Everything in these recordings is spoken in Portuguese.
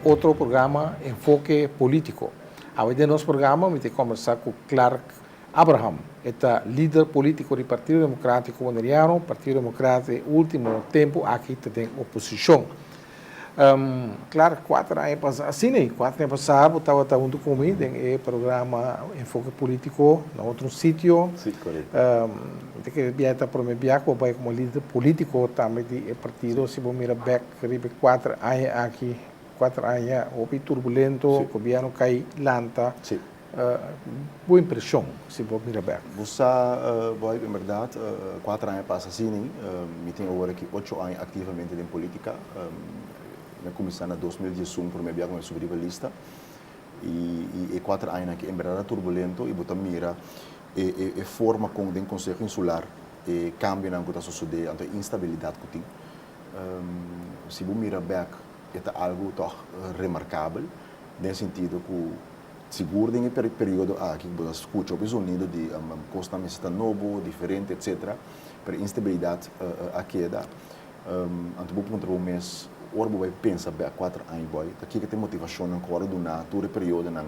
Outro programa, Enfoque Político. Hoje de nosso programa, vamos conversar com Clark Abraham, líder político do Partido Democrático Bonaireano. O Partido Democrático, no último tempo, aqui tem oposição. Claro, 4 anos passados, assim, 4 anos passados, eu estava junto comigo no programa Enfoque Político, em outro sítio. Sim, correto. Eu que viajar para mim, como líder político também do partido, se você mirar back, 4 anos aqui. 4 anos, houve turbulento, o governo cai lenta. Sim. Boa impressão, se você mirar back. Você, em verdade, 4 anos passa assim, eu tenho agora aqui 8 anos ativamente em política. Eu comecei em 2011, por meio de subir a lista. E 4 anos aqui, em verdade, turbulento, e você mira a forma como o Conselho Insular cambia na que está sucedendo, a instabilidade que tem. Se você mira back, é algo toch remarcável, no sentido que seguro em período aqui você escuta o sonido de costa está novo, diferente, etc. Para instabilidade a queda, antes do ponto do mês, ora vai pensar bem 4 anos boy, aqui que tem motivação agora do na todo período não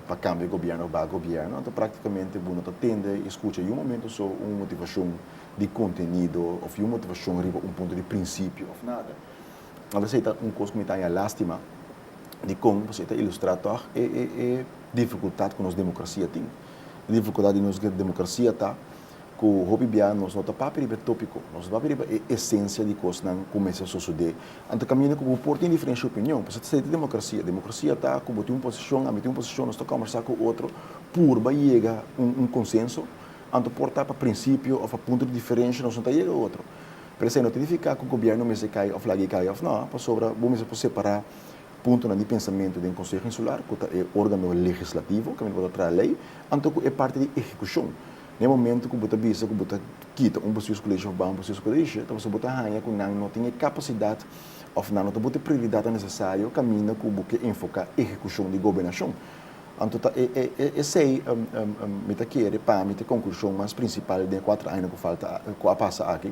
para cambio de governo para governo, então praticamente você não tende escuta em momento só uma motivação de conteúdo ou uma motivação arriba ponto de princípio ou nada. Agora, você está coisa que me está lástima de como você está ilustrando a dificuldade que a nossa democracia tem. A dificuldade que a nossa democracia está, que o hobby biano nós não está para o tópico, nós não está para a essência de coisas que começam a suceder. Então, caminho que o porto tem diferente opinião, porque você tem democracia. A democracia está, como tem uma posição, a mim tem uma posição, nós estamos conversar com o outro, por chegar a consenso, então, portar para princípio ou para ponto de diferença, nós não está chegando a outro. Por isso, não significa que o governo me se cai, ou flag cai, ou não, para sobra, vamos separar ponto de pensamento do Conselho Insular, que é órgão legislativo, que vai trazer a lei, então é parte de execução. No momento que você visa, que você quita processo colégio, um processo colégio, então você arranha que não tem capacidade, ou não tem prioridade necessária, caminho que você enfocar a execução de governação. Então, essa é a querer para a conclusão mais principal de 4 anos que falta, que passa aqui.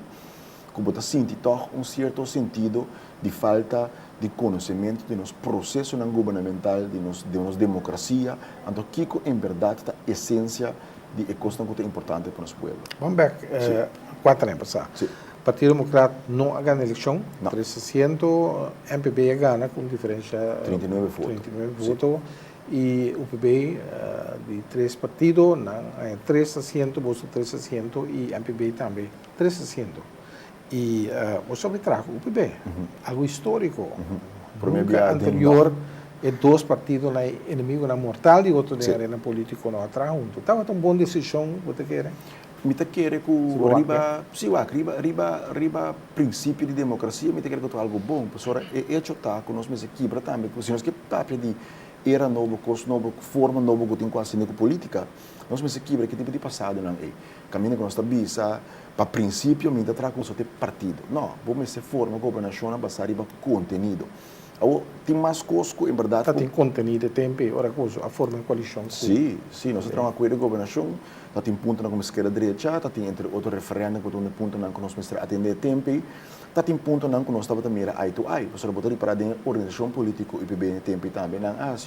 Que você sente toch certo sentido de falta de conhecimento de nosso processo governamental, de nossa democracia, então que em verdade a essência de coisa que é importante para o nosso povo. Vamos ver, 4 anos passados. O Partido Democrático não ganha eleição, 300, MPB ganha com diferença 39 votos. E o PB de 3 partidos, 3 assentos, Bolsa 3 assentos e MPB também 3 assentos. E você me trago o PB, algo histórico. Nunca anterior, 2 partidos na inimigo na mortal e outro na arena política não atrás junto. Estava uma boa decisão, você quer? Me quer que riba princípio de democracia, me quer que é algo bom, professora, é chutar que nós me quebra também, porque se nós que tá de era novo, curso novo, forma nova que tem quase com política, nós me quebra que tem de passado não é. Caminho que nós está bisa para princípio me tratar com ter partido. Não, vamos se forma governação a basar riba conteúdo. Tem mais coisas que, em verdade... Tem conteúdo, tem outra coisa, a forma de coalição. Sim, nós estamos com a governação, tem ponto na esquerda direita, tem entre outros referendos que tem ponto na que nós estamos atender tempo, tem ponto na que nós estamos também eye to eye, você botar para a organização política e IPB tempo também,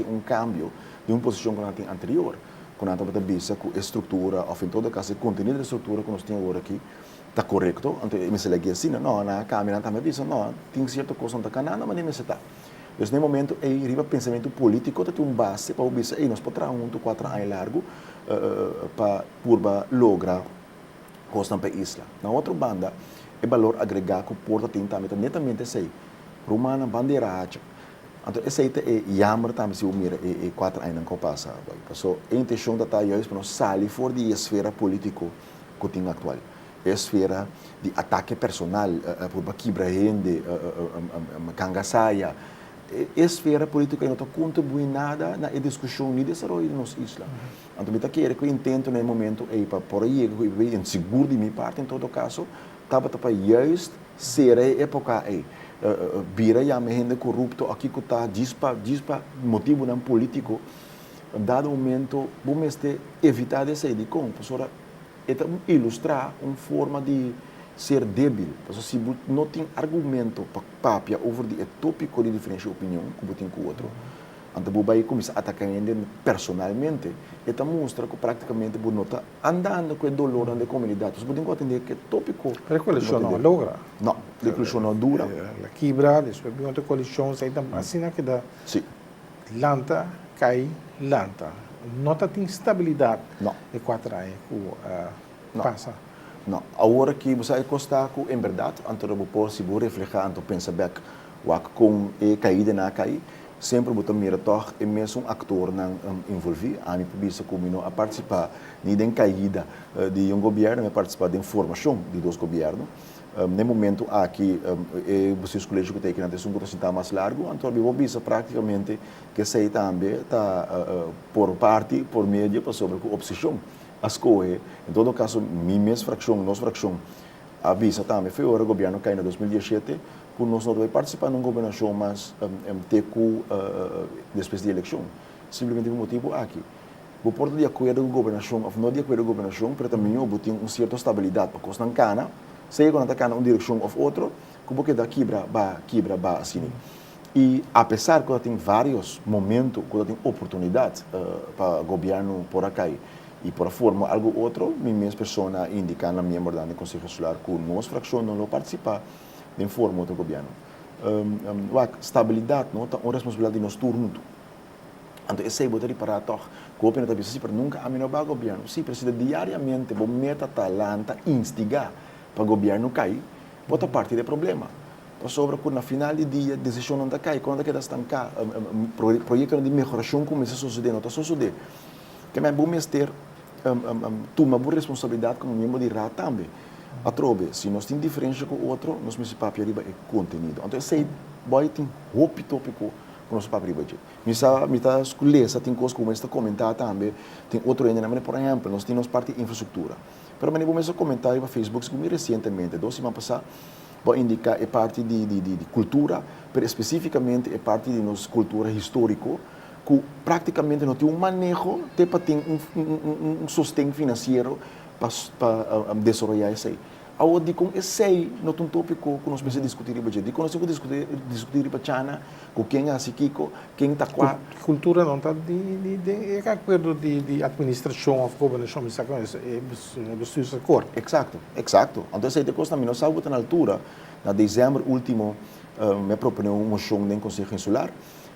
um cambio de uma posição que nós temos anterior, quando nós estamos vista com a estrutura, ou em todo caso, o conteúdo da estrutura que nós temos agora aqui, está correto, então, me se lhe assim, não, na câmera também vista, não, tem certa coisa que está canando, mas nem me se está. Então, no momento, o pensamento político tem uma base para o bisa, nós podemos 4 anos largo para lograr coisa para a isla. Na outra banda, o valor agregado que o Porto tem também, netamente sei, romana, bandeira, então, esse é jammer também se o mira 4 anos que passa. So, a intenção da tá para nós sair fora da esfera política que tem atual. A esfera de ataque personal, por quebrar gente, cangaçaia, esfera política não está contribuindo nada na discussão nem desenvolvimento da nossa isla. Então, eu quero que eu intento no momento para por aí eu seguro de minha parte em todo caso, estava para justo ser a época vira já me gente corrupto aqui que está dispa motivo não político dado momento, vamos evitar de sair de com, para ilustrar uma forma de ser débil. Se você não tem argumento para papia over o tópico de diferente opinião que você tem com o outro, então você vai começar a atacar ele personalmente, e mostra que praticamente você não está andando com o dolor da comunidade. Você tem que entender que tópico... Pero a coalição não logra. Não, a coalição não dura. A quebra, depois vem outra coalição, sai da assim que dá Sim. lanta, cai, lanta. Não tem estabilidade Não. de 4 anos que passa. Não, agora que você está com, em verdade, antes de você refletir, antes de pensar bem, com a caída na cair, sempre você mira toch e mesmo um ator não envolvido, a mim precisa como a participar de caída de um governo, a participar de formação de dois governos. No momento aqui, os colégios que têm que ter um curso mais largo, então eu visa praticamente que sei também está por parte, por média, para sobre a oposição. As coisas, em todo caso, minha fração, nossa fração, avisa também, foi o governo que em 2017, que nós não vamos participar de uma governação, mas depois da eleição. Simplesmente por motivo aqui. Vou pôr de acordo com a governação, ou não de acordo com a governação, mas também eu tenho uma certa estabilidade, porque se não cana, se quando está cana uma direção ou outra, como que dá quebra, assim. E apesar que tem vários momentos, que tem oportunidades para o governo por aqui, e por forma algo outro, minhas pessoas indicam na minha verdade no Conselho Solar que nossa fração não participa de forma outro governo. Estabilidade não é uma responsabilidade de nós turno. Então esse é o botar para tocar. Que o governo está nunca a menor para o governo. Sim, precisa diariamente bom meta talanta instigar para o governo cair, outra parte do problema. Para sobre que na final do dia a decisão não está cair, quando está estancar, projeto de melhoração começa a suceder, não está suceder. Que é bom ter toma boa responsabilidade como membro de RA também. A trobe, se nós temos diferença com o outro, nós temos papel riba é contenido. Então, esse boy tem roupa tópico com o nosso papel riba. Me está escolhendo, tem coisas como esta comentar também, tem outro ainda, por exemplo, nós temos parte de infraestrutura. Mas eu vou comentar no Facebook, que recentemente, 2 semanas passadas, vou indicar é parte de cultura, mas especificamente é parte de nossa cultura histórica, que praticamente não tem manejo, para ter sustento financeiro para desenvolver isso aí. Aonde com esse aí, não tem tópico que nós precisamos discutir e budget. Quando nós discutir para China, com quem é esse Kiko, quem está com a cultura não está de acordo de administração ou governação, isso é justiça cor. Exato. Então essa coisa também nós sabemos na altura, na dezembro último, me propõe uma moção no Conselho Insular.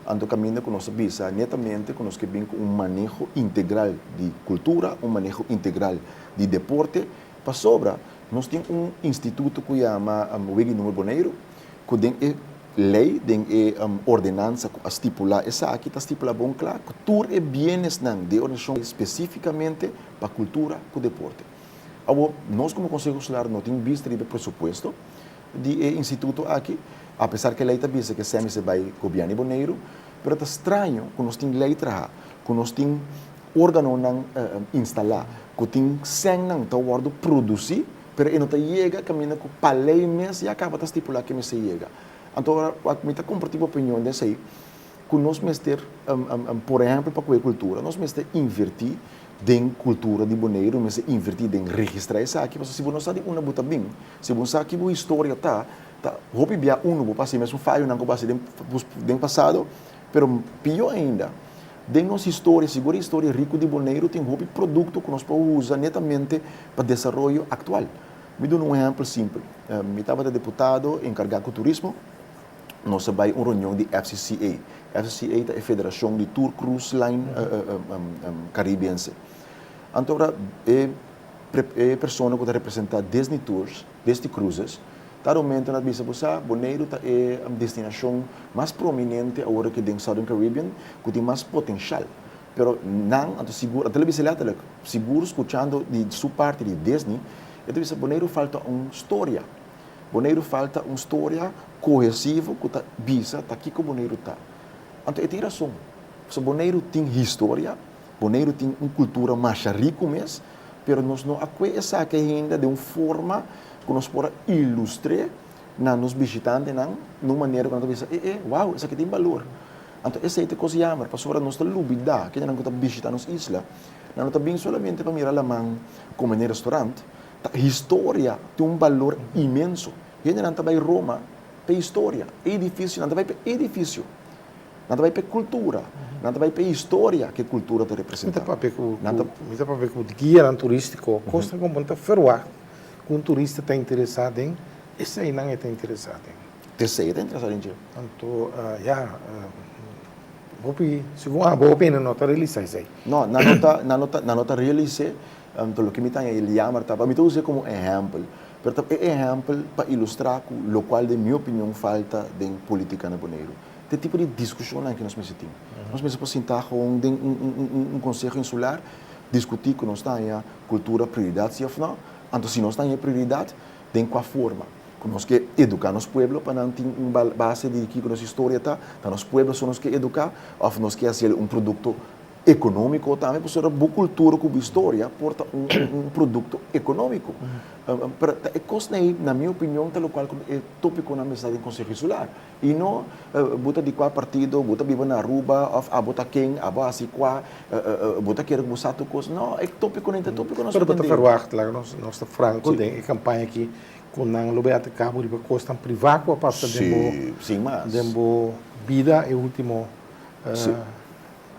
Ando caminho com nossa visa, netamente com nós que vem com manejo integral de cultura, manejo integral de deporte. Para sobra, nós temos instituto que chama Wegi Número Boneiro, que tem lei, tem ordenança que estipula, essa aqui está estipulada bem claro, que tudo é bienes de organização especificamente para cultura e deporte. Agora, nós como Conselho Consular não temos visto de presupuesto de instituto aqui, apesar que a lei está dizendo que sempre se vai governo e boneiro, mas é estranho que nós temos lei trabalhar, que nós temos órgão não instalar, que temos sem não tá guardo produzir, mas não está chega caminha com a lei mesmo e acaba de estipular que me se chega. Então, a minha compartilha opinião desse aí, que nós mestre, por exemplo, para a cultura, nós mestre invertir em cultura de boneiro, mas invertir em registrar isso aqui, porque se você não sabe uma buta bem, se você sabe que a história está roupa bia vou passar mesmo falho não passei do passado, pero pior ainda, de nossa história, segura história rico de boneiro tem roupa produto que nós podemos usar netamente para desenvolvimento atual. Me dou um exemplo simples. Me estava de deputado encarregado com turismo, nós vai uma reunião de FCCA. FCCA é a Federação de Tour Cruise Line Caribense. Então, é a pessoa que representa Disney Tours, Disney Cruises. Tá momento na bisa busa, Boneiro é a destinação mais prominente agora que tem Southern Caribbean, que tem mais potencial. Pero não, seguro, a televisão seguro escutando de sua parte de Disney, então Boneiro falta uma história. Boneiro falta uma história cohesiva que tá bisa, tá aqui que o Boneiro tá. Então tem razão. Se Boneiro tem história, Boneiro tem uma cultura mais rica mesmo, pero nós não essa que ainda de uma forma que nós podemos ilustrar nos visitantes de uma maneira que nós pensamos, uau, isso aqui tem valor. Então, esse é coisa jammer, para sobre nós lubida, que não está visitar nos isla, não está bem solamente para mirar a mão como em restaurante, a história tem valor imenso. E não está em Roma, para história, edifício, não está para edifício, não está para cultura, não está para história que a cultura te representa. Mita para ver com o guia turístico, costa como muita ferroar, que um turista está interessado em, esse aí não está interessado em. Terceiro, está interessado em dia. Então, vou pena nota realizar isso aí. Não, na nota realizar, então o que me tem ele chama, tá, me usa como exemplo, pero é exemplo para ilustrar o qual de minha opinião falta de política na Bonaire. Tem tipo de discussão que nós temos. Nós precisamos sentar com um conselho insular, discutir que nós temos a cultura prioridade, se não, então se nós temos prioridade, de qual forma? Nós que educar nos pueblos para não ter uma base de que nossa história está, então nos pueblos são nós que educar, ou nós que fazer um produto econômico também, porque a boa cultura com a história porta um produto econômico. É coisa aí, na minha opinião, tal qual é tópico na mesa de Conselho Insular. E não bota de qual partido, bota viva na Aruba, ou bota quem, a base qual, bota quer que você coisa. Não, é tópico não é tópico não. Pero bota ferroar, lá nós franco tem campanha aqui com não lobeata cabo de costa privado a parte de vida e último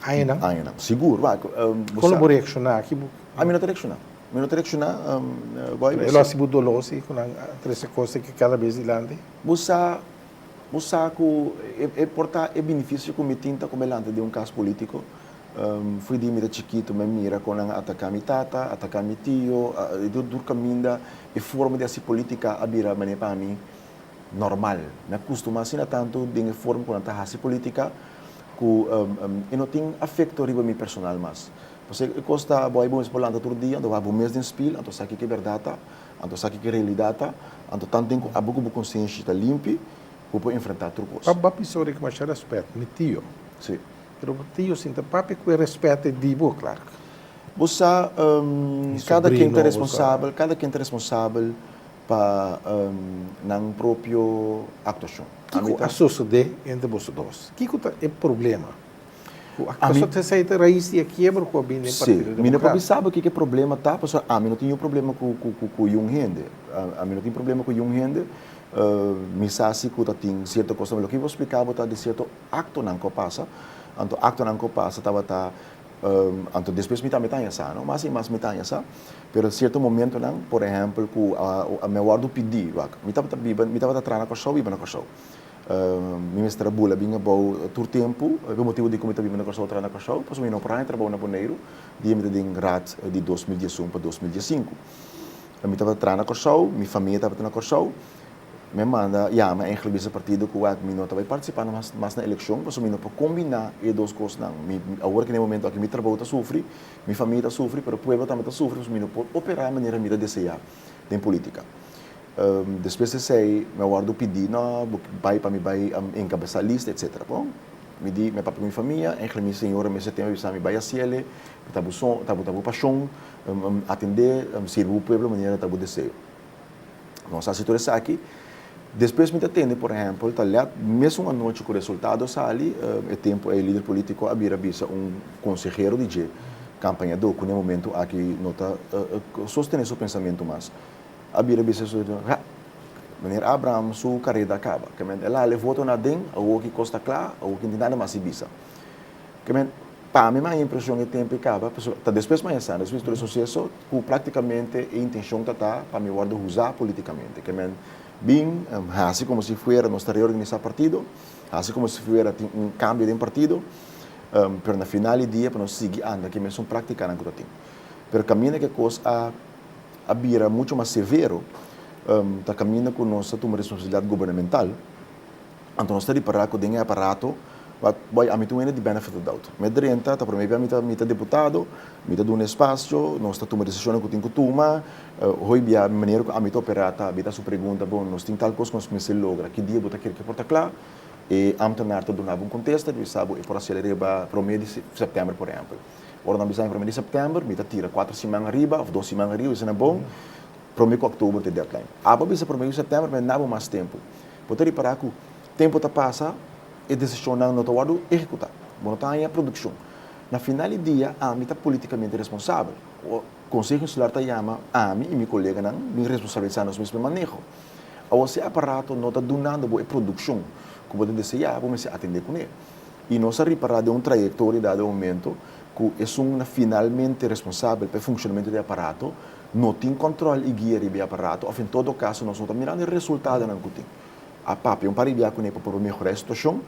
ainda seguro vai colaboracionar aqui a minha direcionar vai ela se mudou logo com a três coisas que cada vez dilante você é portar é benefício com me tinta como delante de um caso político fui de mira chiquito me mira com atacar mi tata atacar mi tio do caminho e forma de assim política a bira mané para mim normal me costuma assim tanto de forma quando tá assim política que não tem afeto riba mi personal mas você costa boy bom espolando todo dia ando vou mês de spil ando sabe que é verdade ando sabe que é realidade ando tanto tempo a boca consciência está limpo para enfrentar outras coisas para pessoa que mais respeito mi tio sim pero tio sinta papi que respeito dibo claro você cada quem é responsável para não próprio actuação que a sociedade entre vocês que é problema a sociedade sai da raiz e quebra com a bem partido democrático não sabe o que é problema tá porque a mim não tenho problema com young gente a mim não tenho problema com young gente me sabe que tem certa coisa mas o que eu vou explicar botar de certo acto não que passa então acto não que passa estava então depois me também essa não mas me tem essa pero certo momento não por exemplo que a meu guardo pedi me estava trana com show me mestra bula binga bom tur tempo o motivo de como estava vivendo com show trana com show pois me não para trabalhar na Bonaire dia me de rat de 2011 para 2015 me estava trana com show minha família estava trana com show me manda mas eigenlijk esse partido que o não estava participando mas na eleição pois me não para combinar e duas coisas não agora que no momento aqui me trabalho está sofre minha família está sofre pero o povo também está sofre pois me não pode operar maneira me desejar em política depois de sei meu guardo pedi não vai para me vai encabeçar lista etc bom me di me papo minha família eigenlijk minha senhora me setembro me vai a ciele tabu paixão atender servir o povo maneira tabu desejo nossa situação aqui depois me atende, por exemplo, mesmo uma noite com o resultado sai, é tempo é líder político a vir conselheiro de campanha do que no momento aqui nota sostener seu pensamento mais a vir maneira Abraham sua carreira acaba que ela levou na den o que costa claro o que nada mais bisa que para mim a impressão é tempo acaba depois mais depois do sucesso que praticamente a intenção tá para me guardar usar politicamente que bem, assim como se fuera nos reorganizar partido, assim como se fuera um cambio de partido, pero na final do dia para nós seguir anda que mesmo praticar na coisa pero caminha que coisa a vira muito mais severo, tá caminha com nossa toma responsabilidade governamental, então nós está parar com o aparato vai a mim tu de benefit of doubt me drenta tá para mim mita deputado mita do espaço nós está tomando decisão que tem que tomar hoje a maneira que a mim operar tá bita sua pergunta bom nós tem tal coisa que nós começar logra que dia botar que porta claro e amtanar todo um contexto de sabe e por acelerar para o mês de setembro por exemplo ora não bisa para o mês de setembro mita tira 4 semanas arriba ou 2 semanas arriba isso não é bom para o mês de outubro tem deadline a bisa para o mês de setembro mas não mais tempo botar reparar que tempo tá passa a decisão não está executar, não está em produção. Na final do dia, a mim está politicamente responsável. O Conselho Insular está chama a mim e meu colega não me responsabilizar nos mesmos manejo. Esse aparato não está dando boa produção, como pode dizer, vamos atender com ele. E nós reparar de trajetória dado momento que é finalmente responsável pelo funcionamento do aparato, não tem controle e guia do aparato, ou em todo caso, nós não estamos mirando o resultado não tem. A papi, para enviar com ele para melhorar a situação,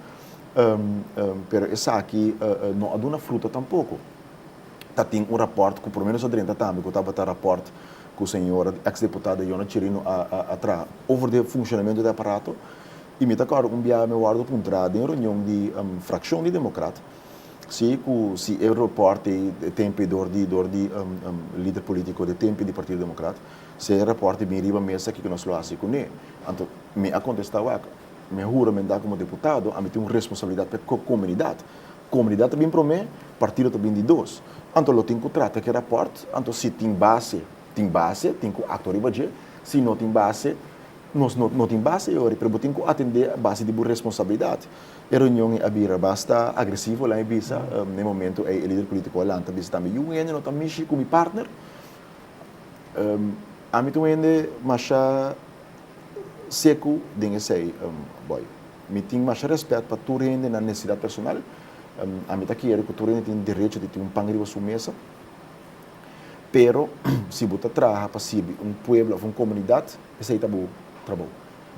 mas essa aqui não há uma fruta tampouco. Tem rapport que, pelo menos, a Drenta também, que estava rapport com o senhor ex-deputado Iona Chirino atrás, over o funcionamento do aparato, e me está enviar meu guarda para entrar em reunião de fração de democrata. Se o reporte tempo de líder político de tempo do Partido Democrata, se o reporte bem riba mesa que nós lo fazemos com ele, então me a contestar me juramento como deputado, a mim tem uma responsabilidade para a comunidade. A comunidade também para mim, o partido também de dois. Então eu tenho que tratar que reporte, então se tem base, tem que ator e se não tem base, não tem base, eu tenho que atender a base de boa responsabilidade. A reunião é abrir basta agressivo lá em Bisa, no momento é o líder político lá, também está me UN, não está me com meu partner. A mim também mas seco dinge sei boy. Me tem mais respeito para tu rende na necessidade personal. A mim tá quero que tu rende tem direito de ter pão riba sua mesa. Pero se você trabalha para servir pueblo, uma comunidade, esse aí tá bom trabalho.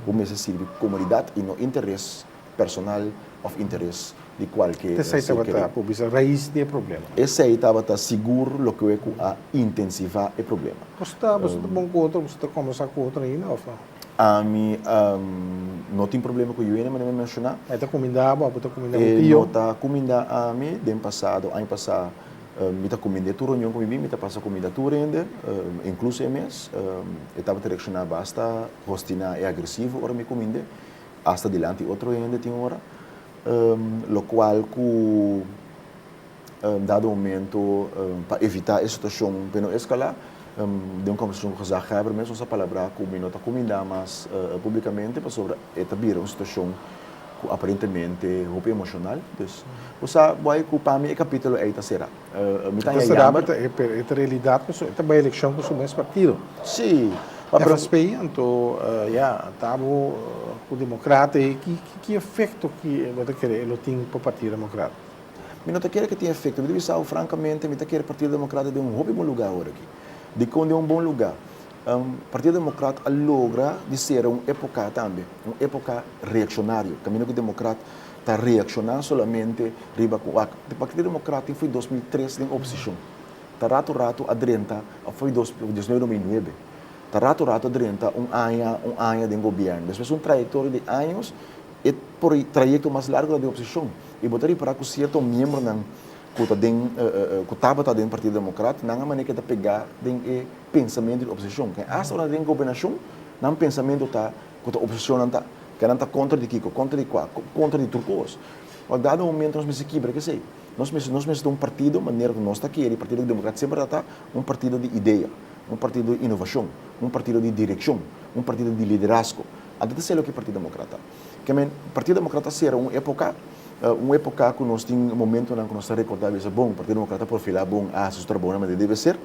O mês servir comunidade e não interesse personal ou interesse de qualquer. Esse aí estava a raiz do problema. Esse aí estava seguro lo que é a intensivar o problema. Você está bom com outro, você está conversar com outro aí, não? A mim não tem problema com o UN, mas não mencionar. Está comendo água, está comendo tio. Não está comendo a mim, ano passado, me está comendo tudo, reunião comigo, me está passando comida tudo ainda, incluso mês. Eu estava direcionado basta, hostina é agressivo, ora me comendo, hasta adiante outro ainda tem hora, lo qual que dado momento para evitar a situação para não escalar. De uma conversação com o Zahaber, mesmo essa palavra que o está comendo mais publicamente para sobre estabelecer uma situação que aparentemente é emocional. Então, você vai que para mim o capítulo é esta será. Me está aí a realidade que é uma eleição com o mesmo partido. Sim. Mas então, estava o democrata e que efeito que você quer ele tem para o Partido Democrata? Eu não quero que tenha efeito. Eu devo dizer francamente, eu quero que o Partido Democrata dê ótimo lugar agora aqui. De quando é bom lugar. O Partido Democrata logra de ser uma época também, uma época reacionária. O caminho que o Democrata está reaccionando solamente riba com o Partido Democrata foi 2003 em oposição. Está rato adrenta foi 2009. Está rato adrenta ano de governo. Depois trajetória de anos e por trajeto mais largo de oposição. E botar para que certo membro não que estava dentro do Partido Democrata, não há maneira de pegar o pensamento de oposição. Hasta na governação, não pensamento está que a oposição está que não está contra de Kiko, contra de qual, contra de turcos. Mas dado momento nós me quebra que sei, nós me um partido, maneira que nós está aqui, o Partido Democrata sempre está um partido de ideia, um partido de inovação, um partido de direção, um partido de liderazgo. Até sei o que é o Partido Democrata. Que o Partido Democrata será uma época que nós temos um momento em que nós recordamos bom, o Partido Democrata profilar bom, se está bom, mas deve ser.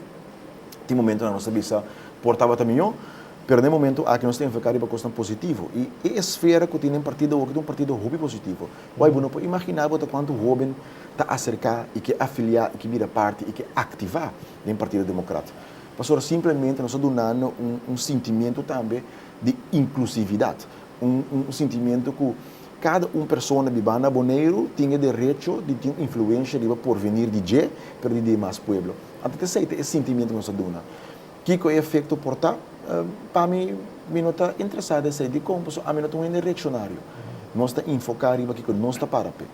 Tem momento em que nós sabemos portava também, mas no momento que nós temos que ficar em questão positivo. E a esfera que tem um partido hobby positivo. Vai não pode imaginar quanto jovem está acercar e que afiliar, e que vira parte e que ativar no Partido Democrata. Pastor, simplesmente nós estamos dando um sentimento também de inclusividade, um sentimento que cada pessoa de Bana Boneiro tinha direito de ter influência de porvenir de G, para de demais pueblo. Até esse sentimento que nós damos. Que é o efeito portar? Para mim, não está interessado em ser de como, a mim não está um reaccionário. Nós está enfocar em que nós está para pé.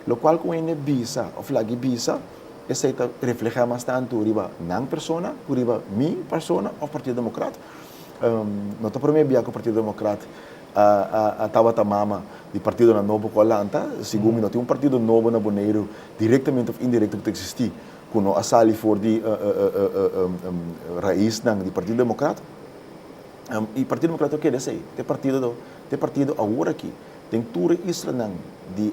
Lo qual com ele bisa, o flag bisa, esse está refleja mais tanto riba não persona, riba mi persona, o Partido Democrata. Não está para mim que o Partido Democrata a Tabata Mama do Partido Novo com a Lanta, segundo não tem um partido novo na Boneiro, diretamente ou indiretamente que existir, quando a Sali for de raiz do Partido Democrata. E o Partido Democrata o que é esse? Tem partido agora aqui. tem tour Israel de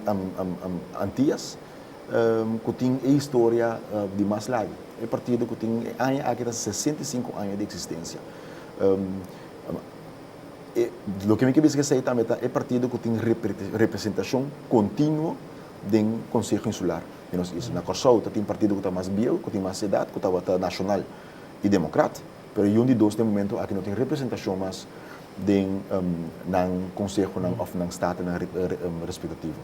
Antillas, que tem a história de mais larga. É partido que tem aqui 65 anos de existência. O que me quer dizer também é partido que tem representação contínua do Conselho Insular. Na Corsou tem partido que está mais bio, que tem mais idade, que está nacional e democrata, mas um de dois, no momento, aqui não tem representação mais no Conselho ou no Estado respectivo.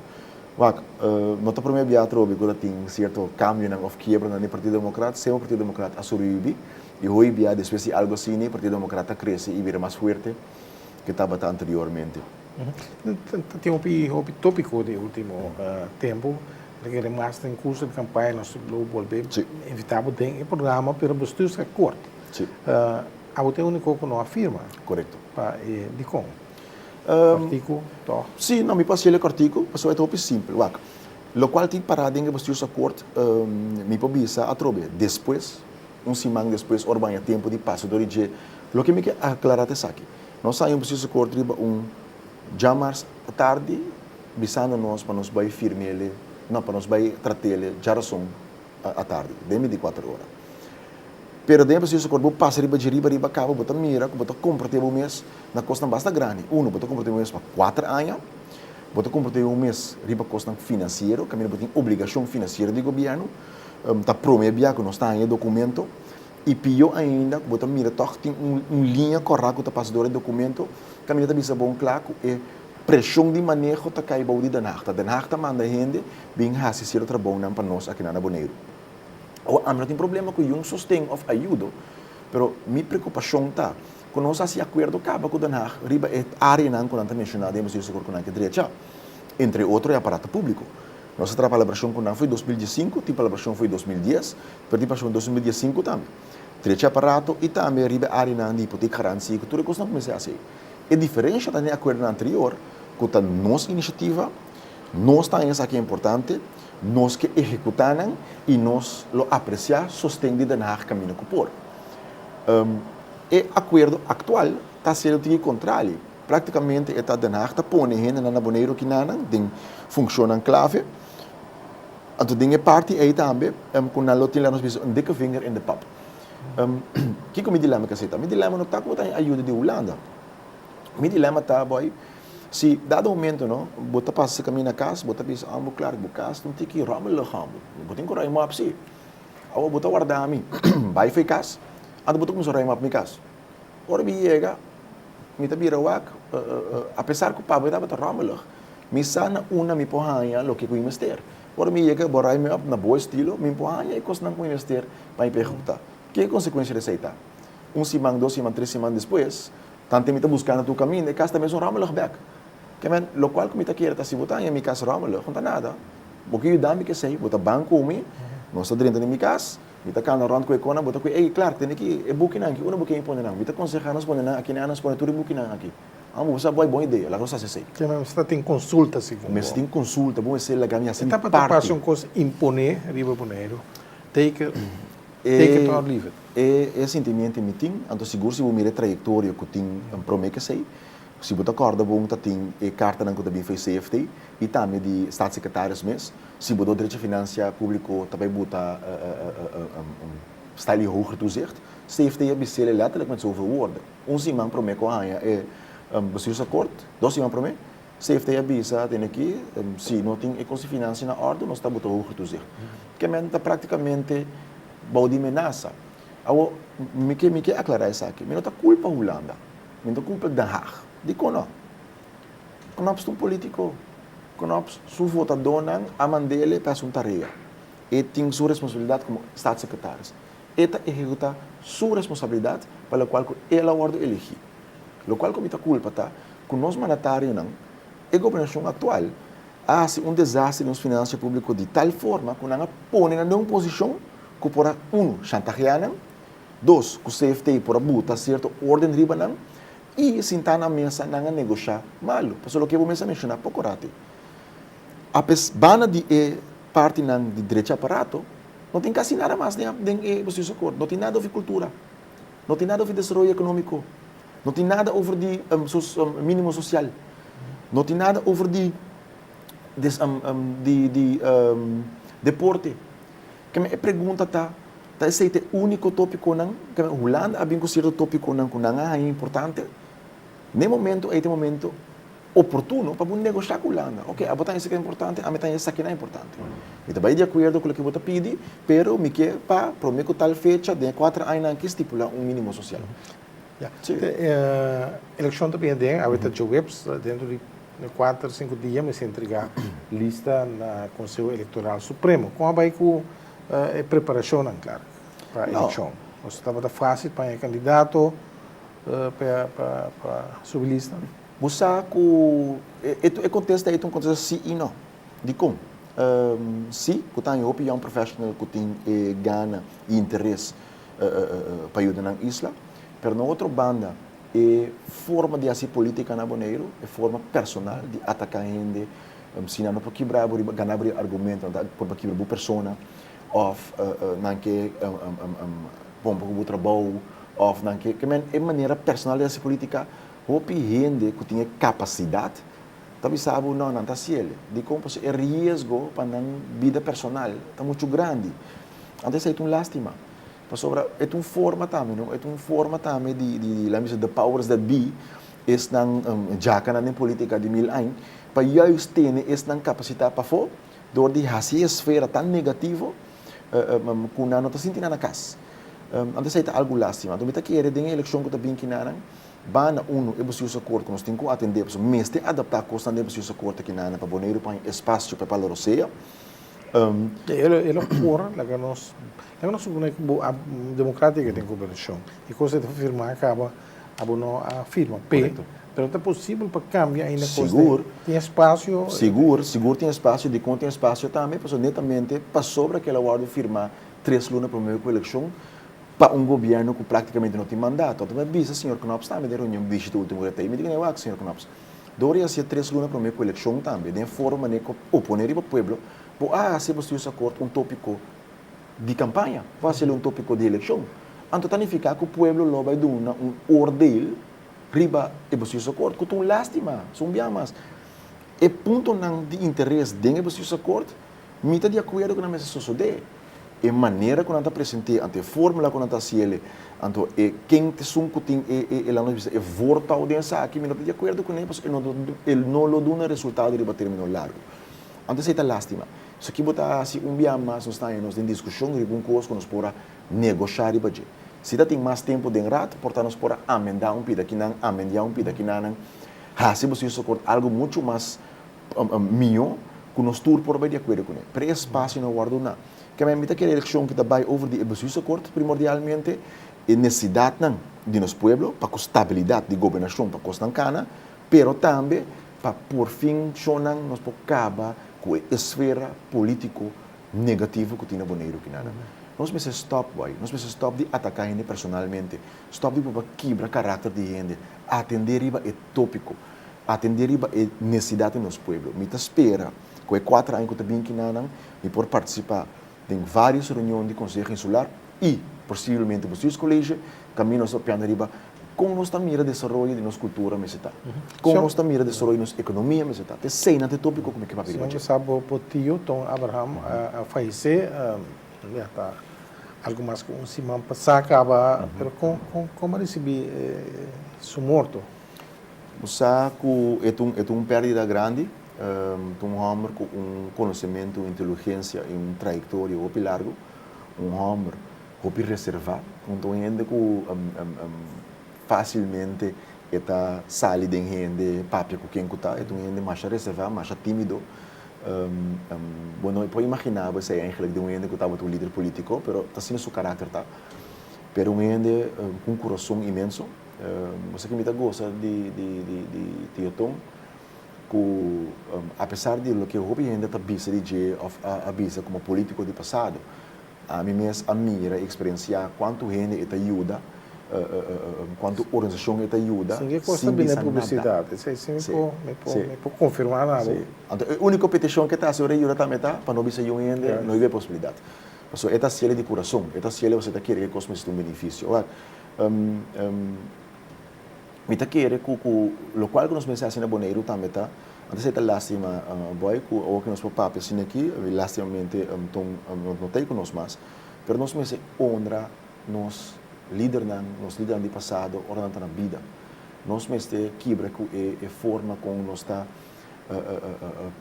Não está para mim que tem certo câmbio ou quebra no Partido Democrata, se o Partido Democrata assume e hoje depois de algo assim, o Partido Democrata cresce e vira mais forte que estava anteriormente. Tem um tópico de último tempo, que é mais em curso de campanha, nós volvemos inevitável tem o programa para bestuurs akkoord. Há o único que não afirma. Correto. De como? Artigo, toch? Sim, não me passei o artigo, mas é muito simples. O qual tem parado em bestuursakkoord, me pode a trobe. Depois, semana depois, orbanha tempo de passo do dia. O que me quer aclarar é aqui. Nós saímos bestuursakkoord riba jamars tarde, bisando nós para nos vai firme não para nos vai tratar ele já à tarde, de 24 horas. Pero dentro disso, quando passa riba cabo, bota mira, bota compra um mês na costa basta grande. Bota compra um mês para 4 anos, bota compra um mês riba costa financeiro, que a tem obrigação financeira do governo, tá promete que não está em documento, e pior ainda, bota mira, tem linha correta que passa do documento, que a minha também bom claro, é pressão de manejo que cai bom de Den Haag manda gente, bem assistir o trabalho para nós aqui na Bonaire. A não tem problema com um sustento ou ajuda, mas minha preocupação está que nós assim acordo acaba com o Den Haag, riba é área não quando mencionada, mas isso com a direita, entre outros é aparato público. Nossa colaboração com foi 2005, a colaboração foi 2010, mas a colaboração 2015 também. Direita aparato e também riba área não de hipoteca garantia, que tudo costa não começa assim. A diferença da acordo anterior, que a nossa iniciativa, nós estamos aqui importante, nós que executamos e nós lo apreciamos, sustendo de na caminho que por. O acordo atual está sendo o contrário. Praticamente, está de na está pondo gente na Bonaire que não tem funciona clave. Então, tem parte aí também, com a lote lá nós vemos um dikke vinger in de pap. Que como dilema que você está? Me dilema não está com a ajuda de Holanda. Me dilema está, boy. Se dado momento, não, bota passa caminho na casa, bota pisa amo claro, bu casa, não tem que ramel lo hambo. Bota em corai map si. Awa bota guarda a mim. Vai foi casa. Ando bota começar a map mi casa. Ora me chega, me tabira wak, apesar que o pabo estava ramel. Me sana una me porranha lo que com investir. Ora me chega, borai me up na boa estilo, me porranha e costa não com investir para perguntar. Que consequência receita? Semana, 2 semanas, 3 semanas depois, tanto me está buscando tu caminho, e casa também são ramel back. Que men, lo qual que me está querendo se botar em minha casa ramel, não está nada. Porque eu dá-me que sei, bota banco me, não está dentro de minha casa, me está cano round com a icona, bota com, ei, claro, tem aqui, é booking aqui, uma booking põe não, me está aconselhando nos põe aqui na nos põe tudo booking aqui. Amo, você boa ideia, lá você sei. Que men, você tem consulta segundo. Mas tem consulta, bom ser legal minha assim parte. Está para passar uma coisa imponer, riba boneiro, take it or leave it. É sentimento me tem, então seguro se vou mirar trajetória que tem, promete que sei. Se você acorda bom, tem a carta que também foi CFT e também de staatssecretários mesmo. Se você direito de finanças público também bota style hoger toezicht. CFT é bicele letterlijk zoveel woorden. Semana promete com a é bestuursakkoord, 2 semanas promete. CFT é bisa tem aqui, se não tem economia finanças na ordem, nós está bota hoger toezicht. Que men está praticamente bom de ameaça. Agora, me quer aclarar isso aqui. Não está culpa Holanda, não está culpa Den Haag. Dico não. Conops um político, conops sua votador a mandele para sua tarefa. E tem sua responsabilidade como staatssecretários. Eta executa sua responsabilidade pela qual ela ordem elegir. O qual como está culpa tá, que nós mandatários não, a governação atual há desastre nas finanças públicas de tal forma que não põe na uma posição que por chantagear, 2 que o CFT por botar certa ordem riba não. E sentar na mesa não negociar malo. Porque o que eu vou mencionar pouco rato. A bana de parte de direito aparato, não tem quase nada mais dentro do acordo. Não tem nada sobre cultura. Não tem nada sobre desenvolvimento econômico. Não tem nada sobre de mínimo social. Não tem nada over deporte. Que me pergunta tá esse é o único tópico não que me Holanda abin com certo tópico não que não é importante. Nem momento é momento oportuno para negociar com a Holanda. Ok, a botar isso que é importante, a meter isso que não é importante. Eu também de acordo com o que você pede, pero me quer para prometer tal fecha de 4 anos que estipula mínimo social. Ja. De eleição também tem, a gente webs dentro de 4, 5 dias, mas entregar lista na Conselho Eleitoral Supremo. Como vai com a preparação, claro, para a eleição? Você estava fácil para o candidato para subir lista? Busaku, é contesta é um contesta sim e não. De como? Se que tem opinião profissional que tem gana e interesse para ajudar na isla, mas na outra banda é forma de fazer política na Bonaire, é forma personal de atacar gente, se não para quebrar, ganhar argumento, para quebrar pessoa, ou não que bom para o trabalho, ou não que é maneira personal de fazer política. Hopi gente que tem capacidade, talvez sabe não está cielo. De como é risco para a vida personal, está muito grande. Antes é uma lástima. É uma forma também, não? É uma forma também de the powers that be, já que na política de 1000 anos, para juist ter essa capacidade para fora, door die hasie esfera tão negativa, que não está sentindo na casa. Antes é algo lástima. Então, me quer de eleição que está bem que não bana uno é possível acordo que nós temos que atender, mas tem adaptar a costa não é possível acordo que não para Bonaire para espaço para a Roceia. Ele ocurre, que nós a democrática tem cooperação e coisa de firmar acaba a firma. Pero é possível para cambiar ainda seguro tem espaço. Seguro tem espaço de conta tem espaço também, porque netamente para sobre aquela hora de firmar 3 lunas para meio com a eleição. Para governo que praticamente não tem mandato. Então, mas senhor Knops também deu reunião de último reto. E me diga, não, senhor Knops. Doria ser 3 lunas para mim com a eleição também. De forma de oponer para o povo. Se você usa acordo tópico de campanha, vai ser tópico de eleição. Então, significa que o povo vai dar ordem riba e você usa acordo. Que é lástima. São bem mais. E ponto não de interesse de você usa acordo, me está de acordo com a mesa suceder. E maneira que nós apresentamos, ante a fórmula que nós fazemos, ante quem te suncutim ela nos é volta a audiência aqui, me não de acordo com ele, porque ele não dá um resultado de terminar largo. Antes é lástima. Se aqui botar assim dia mais nós estamos em discussão de alguma coisa que nós podemos negociar e bater. Se tem mais tempo de rato, portanto nós podemos amendar pida que não, amendar pida que não. Se você socorre algo muito mais melhor que nós todos por de acordo com ele. Para esse espaço não guardo nada. Que a minha aquela eleição que vai over de bestuurse acordo primordialmente é necessidade de nosso povo para a estabilidade de governação para a cana, pero também para por fim nós podemos acabar com a esfera político negativo que tem na Bonaire que nada. Nós precisamos stop de atacar gente personalmente, stop de quebrar caráter de gente, atender riba é tópico, atender riba é necessidade do nosso povo. Me espera com 4 anos que está bem que nada e por participar tem várias reuniões de Conselho Insular e, possivelmente, os colégios, caminhos para a riba, com nossa mira de desenvolvimento de nossa cultura, com nossa mira de desenvolvimento de nossa economia, tem sei na tópico como é que vai vir. Você sabe o tio Tom Abraham a falecer, está algo mais que semana passada, acaba, mas como recebi seu morto? O saco é uma perda grande. Um homem com conhecimento, inteligência e trajetória muito largo, homem muito reservado, gente que facilmente está salido de gente papia com quem está, gente mais reservado, mais tímido. Bueno, eu posso imaginar você eigenlijk de gente que estava um líder político, mas está sendo seu caráter, tá? Pero gente com um coração imenso, você que me gosta de Tio que, apesar de lo que eu ainda está bisa de a bisa como político de passado, a mim mesmo a mira experienciar quanto gente está ajuda, quanto organização está ajuda. Sim, que coisa bem na publicidade. Isso me pode confirmar nada. Então, a única petição que está sobre ajuda também tá para não bisa ainda não há possibilidade. Porque esta cielo de coração, esta cielo você está querendo que cosme um benefício. Mita querer que o qual que nós pensamos assim na Boneiro também tá. Antes é lástima, boy, que o que nós papel assim aqui, lastimamente não tem conosco mais. Mas nós pensamos honra nos líderes do passado, ora na vida. Nós pensamos quebra que é forma como nós está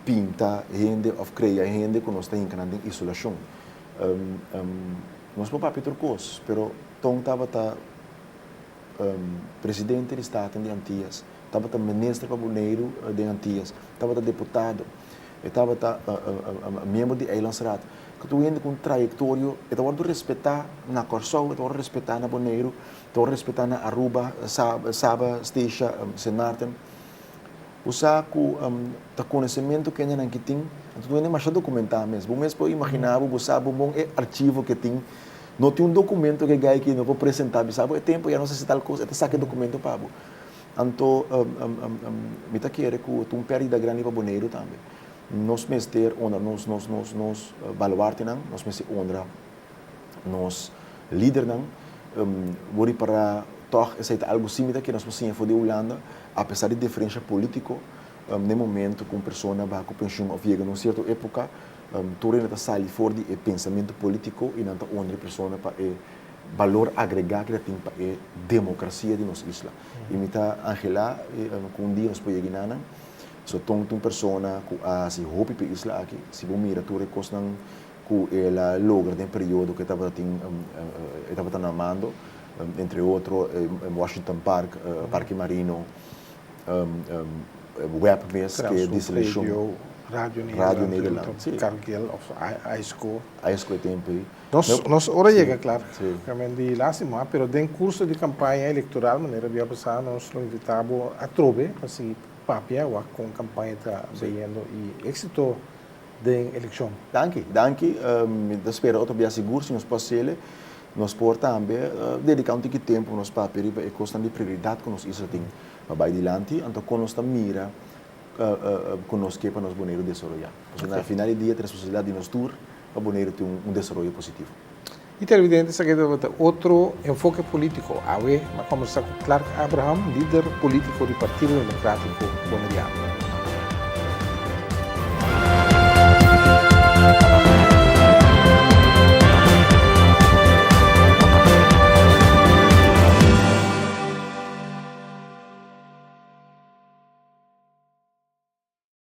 pinta gente ou cria gente que nós está encanando em isolação. Nós papel outra coisa, pero tom estava presidente do Estado de Antillas, estava ministro para Boneiro de Antillas, estava deputado, estava membro de Eilandsraad. Que tu ainda com trajetória, estava a respeitar na Corsou, estava a respeitar na Boneiro, estava a respeitar na Aruba, Saba, Steixa, St. Martin. Usar com o conhecimento que ainda não tem, tu ainda mais documentar mesmo. Mas pode imaginar, você sabe, bom arquivo que tem. Não tem documento que gai que não vou apresentar, sabe? É tempo já não sei se tal coisa, até saque documento para bo. Então, me tá querendo que tu perda grande para Boneiro também. Nós mestre honra, nós baluarte não, nós mestre honra, nós líder não, vou para toch é algo similar que nós possamos fazer Holanda, apesar de diferença política, no momento com pessoa vai com pensão ou viega numa certa época. Tudo ainda sai fora de pensamento político e não está onde pessoa para valor agregado que tem para a democracia de nossa isla. E me está Angela com dia nós podemos ir so tong pessoa que se hope para isla aqui se bom mira tudo coisa não que ela logra de período que estava namando entre outros Washington Park, Parque Marino, Webmes que é dissolução Rádio Nederland. Cargill of ISCO. ISCO tempo aí. Nós ora chega, claro. Realmente lássimo, pero den curso de campanha eleitoral, maneira de passar, nós lo invitamos a trove, assim, papia, com campanha está vendo e êxito da eleição. Danke. Espero outro dia seguro, se nós possível, nós por também dedicar um pouco de tempo nos papéis e questão de prioridade que nós isso tem para vai adiante, então quando nós mira conosco para nós Boneiro desenvolver. Porque na final do dia a responsabilidade de nós tour para Boneiro ter desenvolvimento positivo. E televidentes, aqui outro enfoque político. A ver, vamos conversar com Clark Abraham, líder político do Partido Democrático Boneriano.